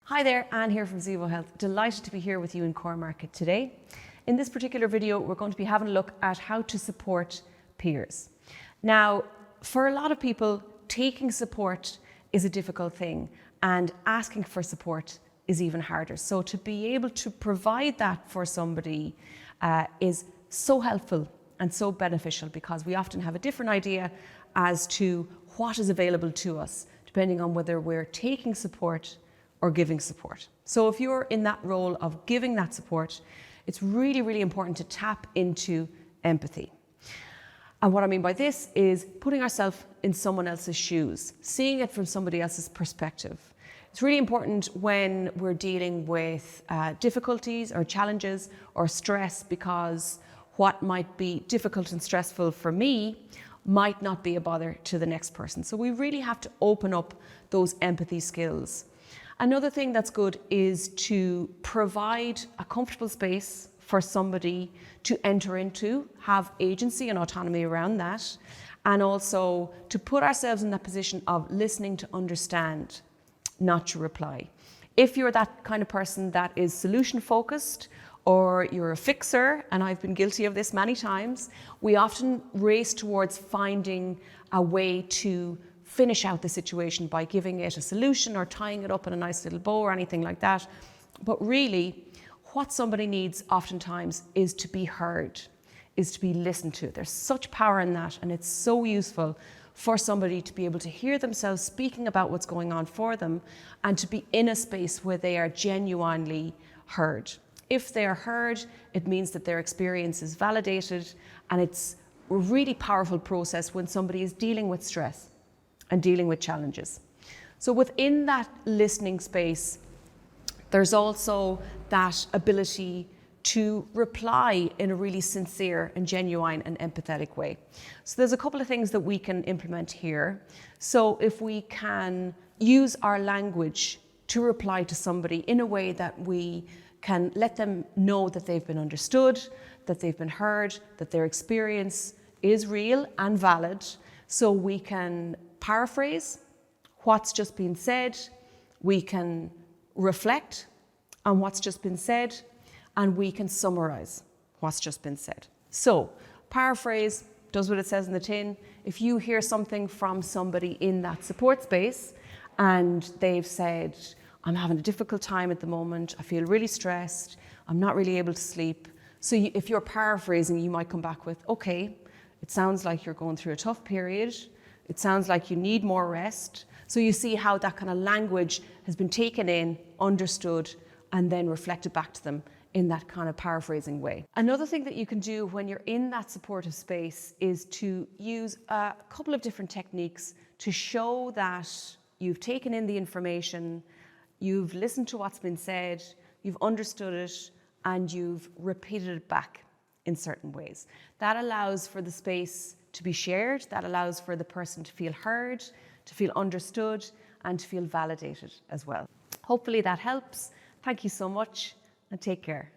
Hi there, Anne here from Zevo Health. Delighted to be here with you in Cornmarket today. In this particular video, we're going to be having a look at how to support peers. Now, for a lot of people, taking support is a difficult thing and asking for support is even harder. So to be able to provide that for somebody is so helpful and so beneficial, because we often have a different idea as to what is available to us, depending on whether we're taking support or giving support. So if you're in that role of giving that support, it's really, really important to tap into empathy. And what I mean by this is putting ourselves in someone else's shoes, seeing it from somebody else's perspective. It's really important when we're dealing with difficulties or challenges or stress, because what might be difficult and stressful for me might not be a bother to the next person. So we really have to open up those empathy skills. Another thing that's good is to provide a comfortable space for somebody to enter into, have agency and autonomy around that, and also to put ourselves in that position of listening to understand, not to reply. If you're that kind of person that is solution focused, or you're a fixer, and I've been guilty of this many times, we often race towards finding a way to finish out the situation by giving it a solution or tying it up in a nice little bow or anything like that. But really, what somebody needs oftentimes is to be heard, is to be listened to. There's such power in that, and it's so useful for somebody to be able to hear themselves speaking about what's going on for them, and to be in a space where they are genuinely heard. If they are heard, it means that their experience is validated, and it's a really powerful process when somebody is dealing with stress and dealing with challenges. So within that listening space, there's also that ability to reply in a really sincere and genuine and empathetic way. So there's a couple of things that we can implement here. So if we can use our language to reply to somebody in a way that we can let them know that they've been understood, that they've been heard, that their experience is real and valid, so we can paraphrase what's just been said, we can reflect on what's just been said, and we can summarize what's just been said. So paraphrase does what it says in the tin. If you hear something from somebody in that support space and they've said, I'm having a difficult time at the moment, I feel really stressed, I'm not really able to sleep. So if you're paraphrasing, you might come back with, okay, it sounds like you're going through a tough period, it sounds like you need more rest. So you see how that kind of language has been taken in, understood, and then reflected back to them in that kind of paraphrasing way. Another thing that you can do when you're in that supportive space is to use a couple of different techniques to show that you've taken in the information, you've listened to what's been said, you've understood it, and you've repeated it back in certain ways. That allows for the space to be shared, that allows for the person to feel heard, to feel understood, and to feel validated as well. Hopefully that helps. Thank you so much, and take care.